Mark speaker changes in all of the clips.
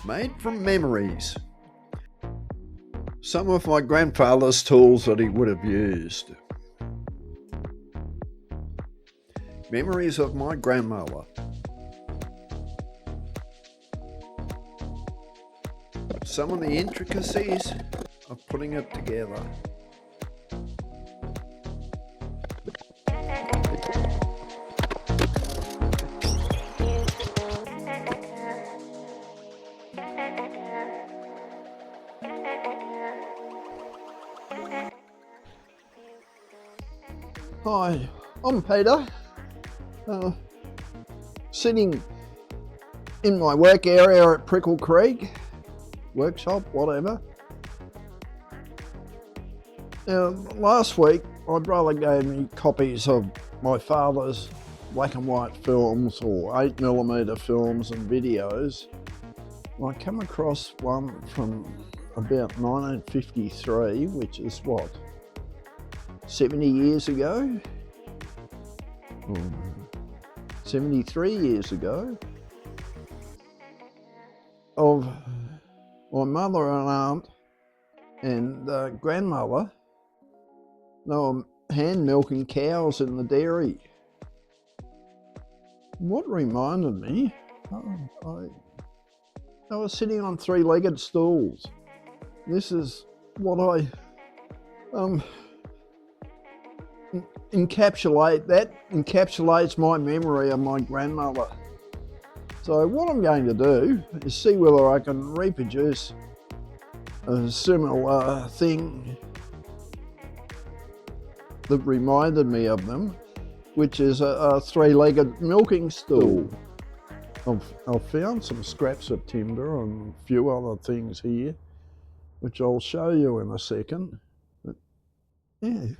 Speaker 1: made from memories. Some of my grandfather's tools that he would have used. Memories of my grandmother. Some of the intricacies of putting it together. Hi, I'm Peter, sitting in my work area at Prickle Creek, workshop, whatever. Last week, my brother gave me copies of my father's black and white films or 8mm films and videos. I came across one from about 1953, which is what? 70 years ago, or 73 years ago, of my mother and aunt and grandmother. They were hand milking cows in the dairy. What reminded me, I was sitting on three-legged stools. This is what I encapsulates my memory of my grandmother. So what I'm going to do is see whether I can reproduce a similar thing that reminded me of them, which is a three-legged milking stool. I've found some scraps of timber and a few other things here, which I'll show you in a second. But yeah,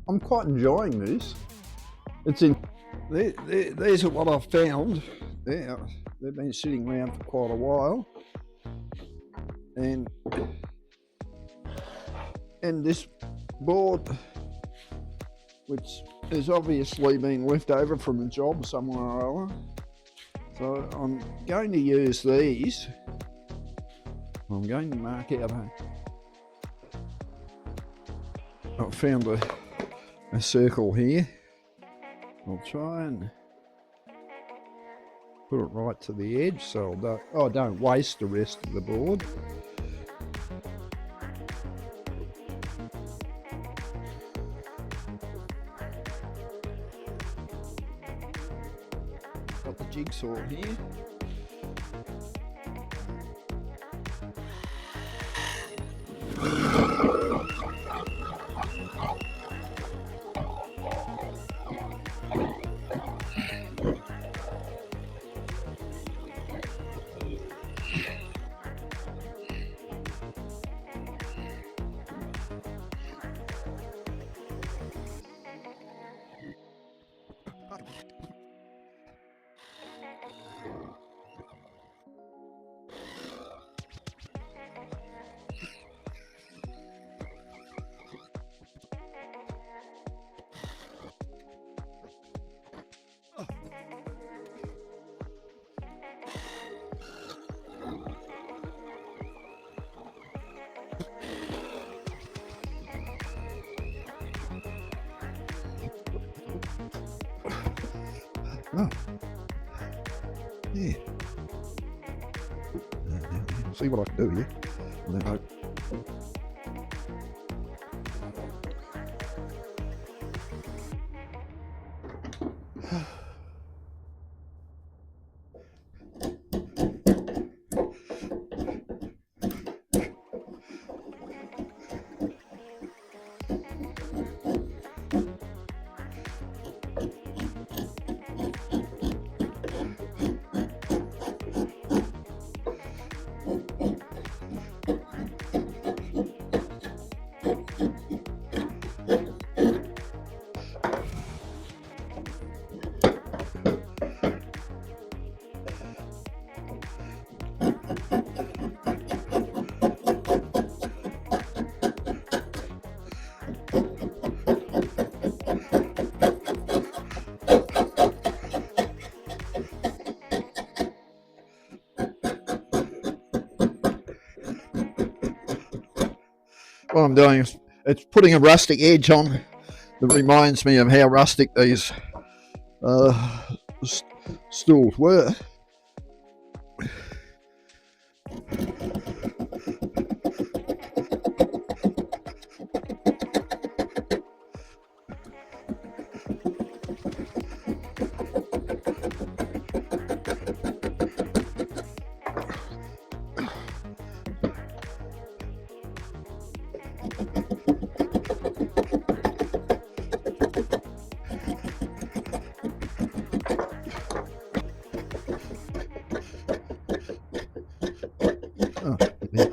Speaker 1: I'm quite enjoying this. These are what I've found. Yeah, they've been sitting around for quite a while, and this board, which has obviously been left over from a job somewhere or other. So I'm going to use these. I'm going to mark out I found a circle here. I'll try and put it right to the edge so I don't waste the rest of the board. Got the jigsaw here. Oh, yeah. See what I can do here. And then what I'm doing is it's putting a rustic edge on that reminds me of how rustic these stools were. Oh, yeah.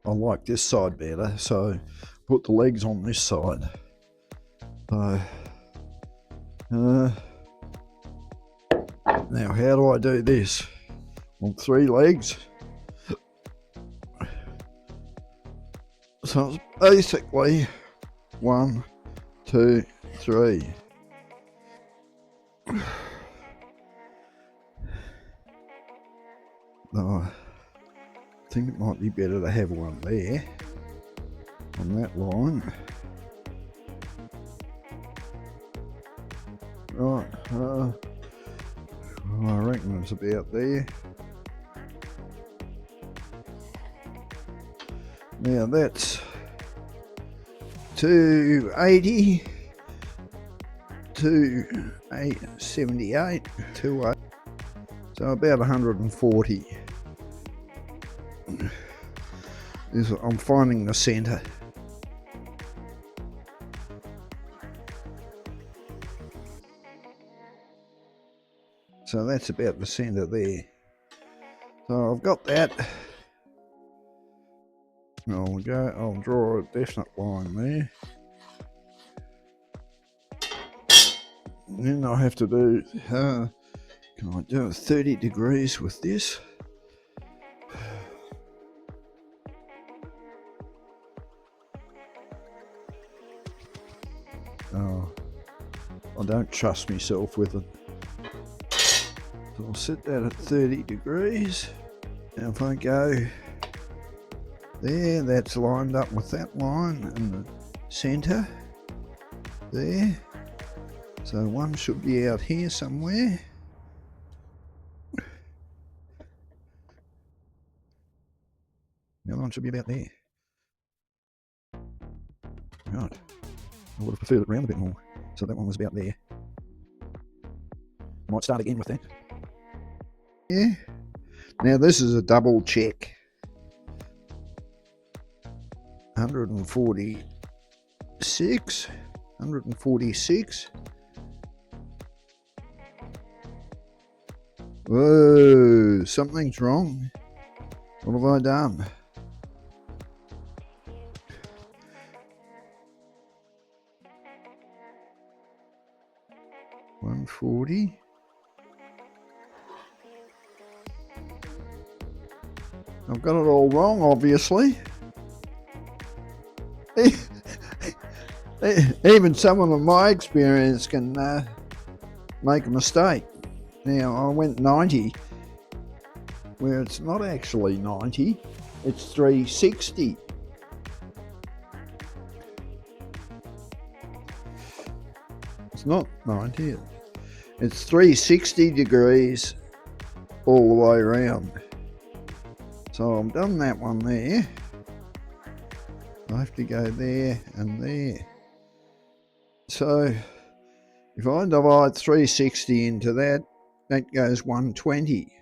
Speaker 1: I like this side better, so put the legs on this side. So, now how do I do this? On 3 legs. So it's basically 1, 2, 3. No, I think it might be better to have one there on that line. Right, I reckon it's about there. Now that's 280, 278, 28, so about 140. I'm finding the centre. So that's about the centre there. So I've got that. I'll draw a definite line there. And then I have to do, can I do it 30 degrees with this? Oh, I don't trust myself with it. So I'll set that at 30 degrees. And if I go there, that's lined up with that line in the centre there. So one should be out here somewhere. The other one should be about there. Right. I would have preferred it round a bit more. So that one was about there. Might start again with that. Yeah. Now this is a double check. 146. 146. Whoa, something's wrong. What have I done? $140. I've got it all wrong, obviously. Even someone of my experience can make a mistake. Now, I went 90, where it's not actually 90, it's 360. It's not 90, it's 360 degrees all the way around. So I've done that one there. I have to go there and there. So if I divide 360 into that, that goes 120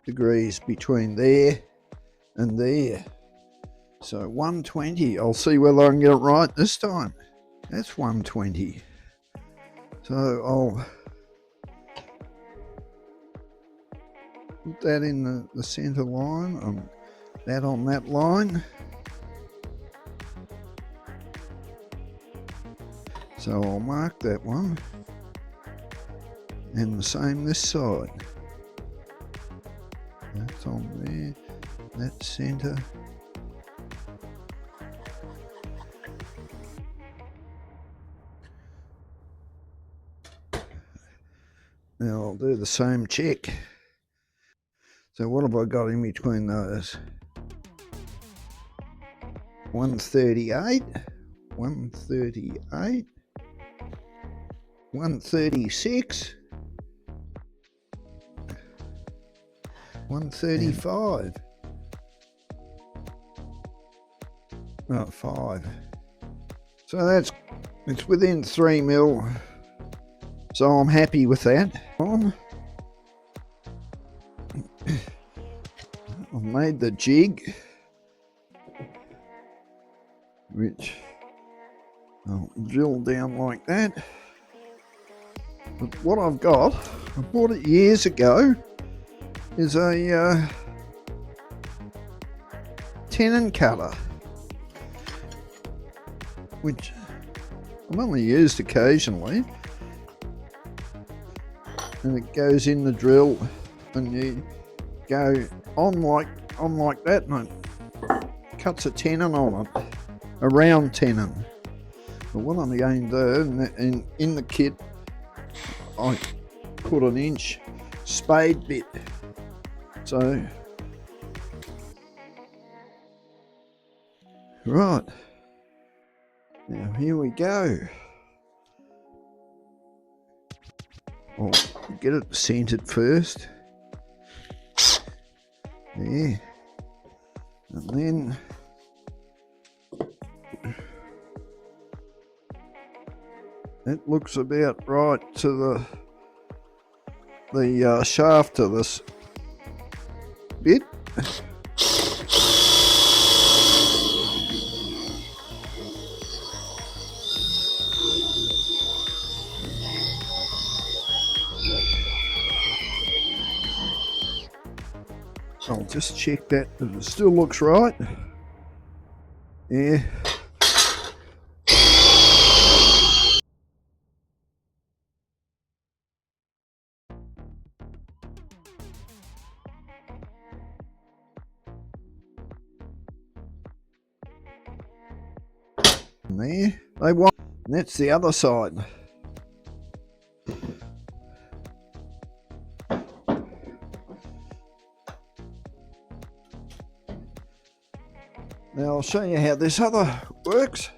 Speaker 1: degrees between there and there. So 120, I'll see whether I can get it right this time. That's 120. So I'll put that in the centre line and that on that line. So I'll mark that one, and the same this side. That's on there, that's centre. Now I'll do the same check. So what have I got in between those? 138, 138, 136, 135. Oh, 5. So it's within 3 mil. So I'm happy with that. I've made the jig, which I'll drill down like that. But what I've got, I bought it years ago, is a tenon cutter, which I've only used occasionally, and it goes in the drill, and you go on like that, and it cuts a tenon on it, a round tenon. But what I'm going to do, in the kit, I put an inch spade bit. So, right, now here we go. I'll get it centered first. There. And then that looks about right to the shaft of this bit. I'll just check that it still looks right. Yeah. And there, they want, and that's the other side. Now I'll show you how this other works.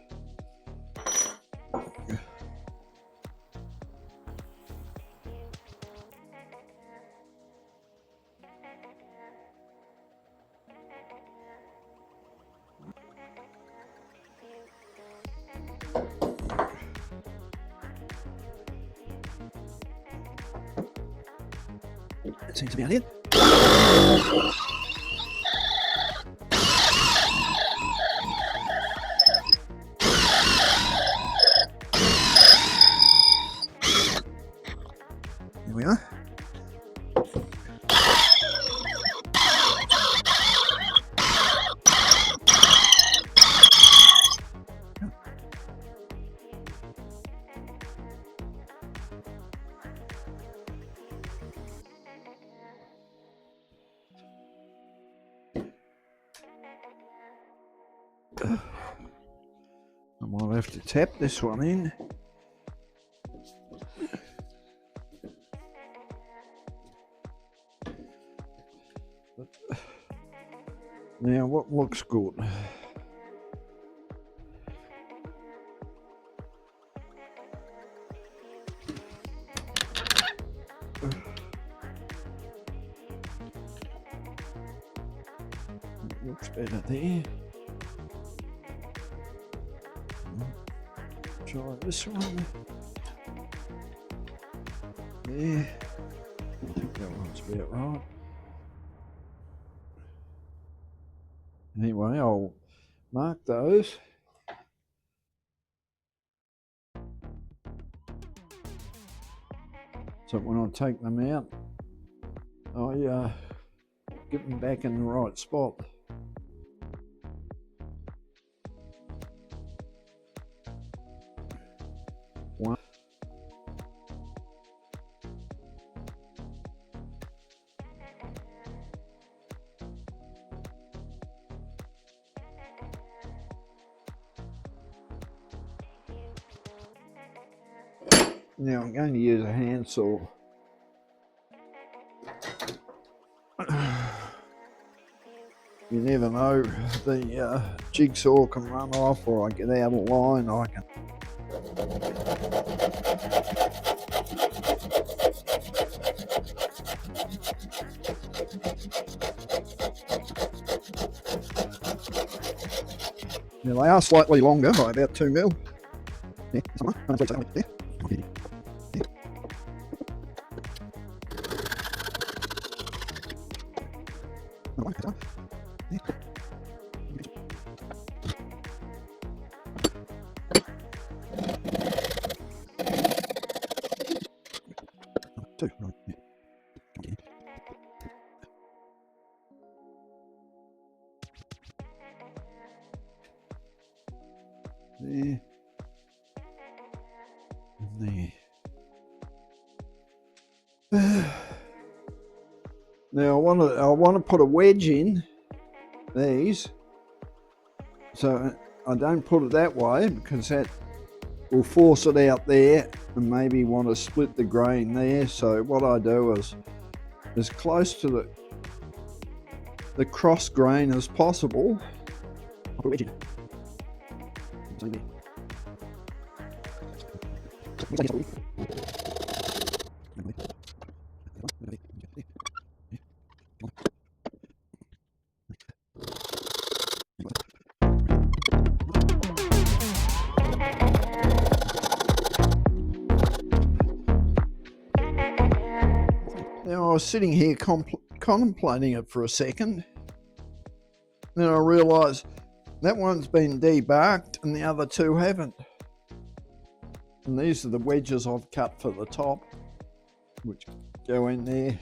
Speaker 1: That seems to be about it. There we are. I might have to tap this one in. Now what looks good? Looks better there. Try this one. There. I think that one's about right. Anyway, I'll mark those. So when I take them out, I get them back in the right spot. One. Now I'm going to use a handsaw You never know, the jigsaw can run off or I get out of line. I can. Now they are slightly longer by about 2 mil. Yeah, yeah. Two. There. And there. Now I want to put a wedge in these, so I don't put it that way because that will force it out there and maybe want to split the grain there. So what I do is as close to the cross grain as possible. I'll put a wedge in. Now I was sitting here contemplating it for a second. Then I realised that one's been debarked and the other two haven't. And these are the wedges I've cut for the top, which go in there,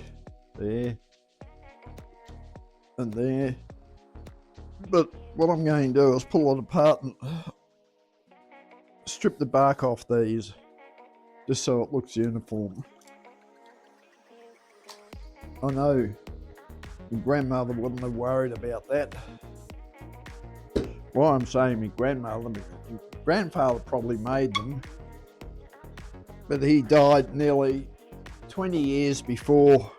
Speaker 1: there, and there. But what I'm going to do is pull it apart and strip the bark off these, just so it looks uniform. I know my grandmother wouldn't have worried about that. Why I'm saying my grandmother, my grandfather probably made them, but he died nearly 20 years before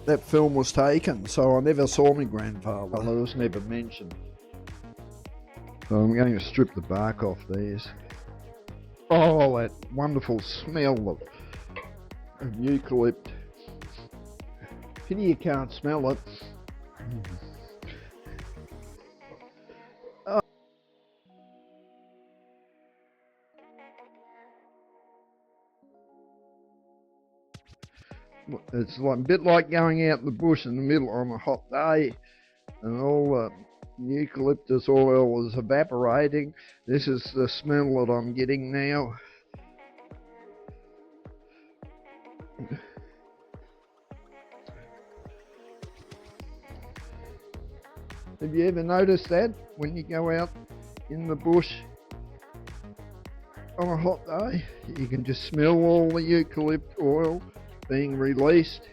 Speaker 1: that film was taken, so I never saw my grandfather. It was never mentioned. So I'm going to strip the bark off these. Oh, that wonderful smell of eucalypt. Pity you can't smell it. It's like a bit like going out in the bush in the middle on a hot day and all the eucalyptus oil is evaporating. This is the smell that I'm getting now. Have you ever noticed that when you go out in the bush on a hot day? You can just smell all the eucalypt oil being released.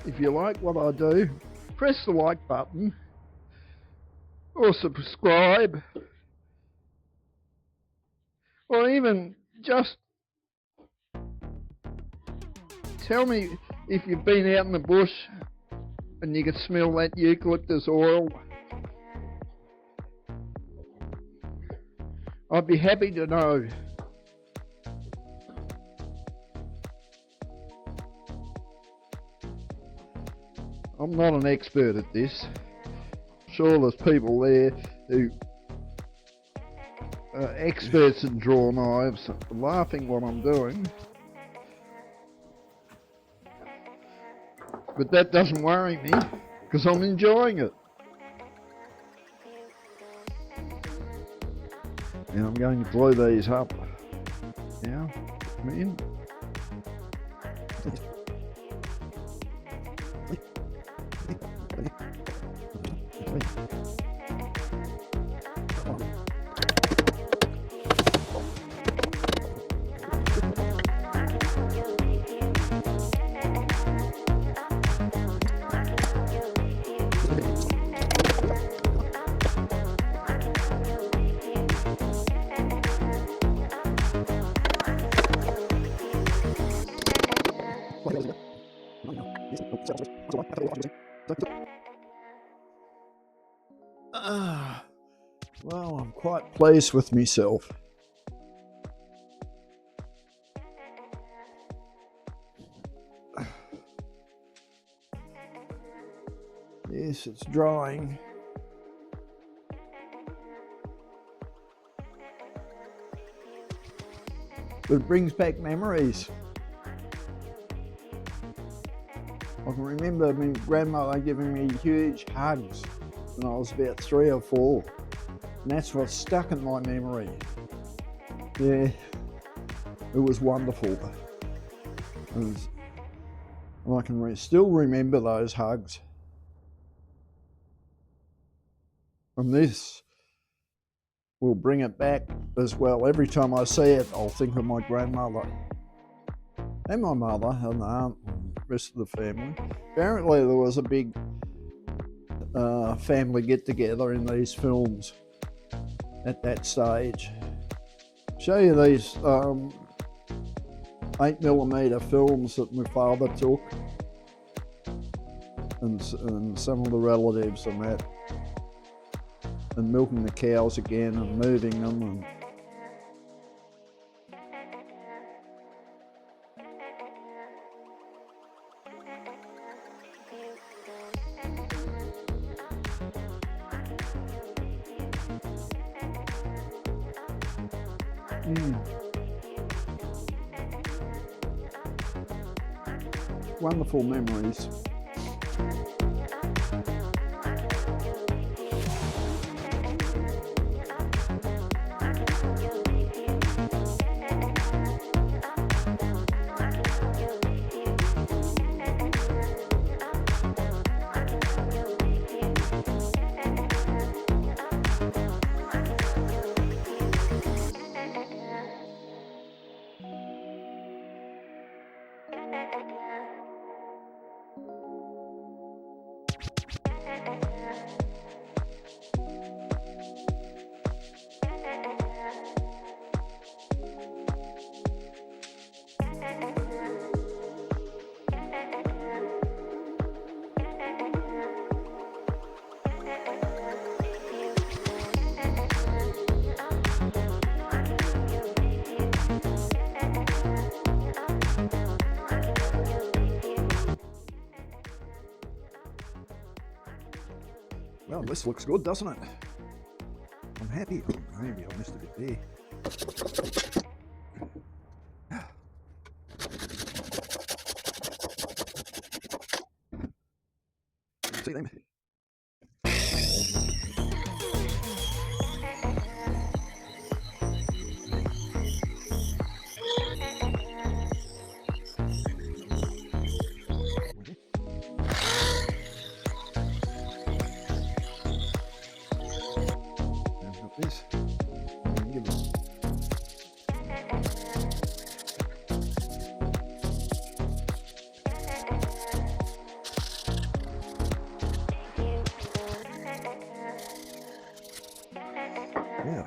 Speaker 1: If you like what I do, press the like button or subscribe, or even just tell me if you've been out in the bush and you can smell that eucalyptus oil. I'd be happy to know. I'm not an expert at this. I'm sure there's people there who are experts in draw knives laughing what I'm doing. But that doesn't worry me because I'm enjoying it. Now I'm going to glue these up. Now, come in. quite pleased with myself. Yes, it's drying. But it brings back memories. I can remember my grandmother giving me huge hugs when I was about 3 or 4. And that's what's stuck in my memory. Yeah, it was wonderful. And I can still remember those hugs. And this will bring it back as well. Every time I see it, I'll think of my grandmother and my mother and the aunt and the rest of the family. Apparently there was a big family get-together in these films at that stage. Show you these 8mm films that my father took, and some of the relatives and that, and milking the cows again and moving them. And wonderful memories. Well, this looks good, doesn't it? I'm happy. Oh, maybe I missed a bit there. See them? This. Give it. Yeah.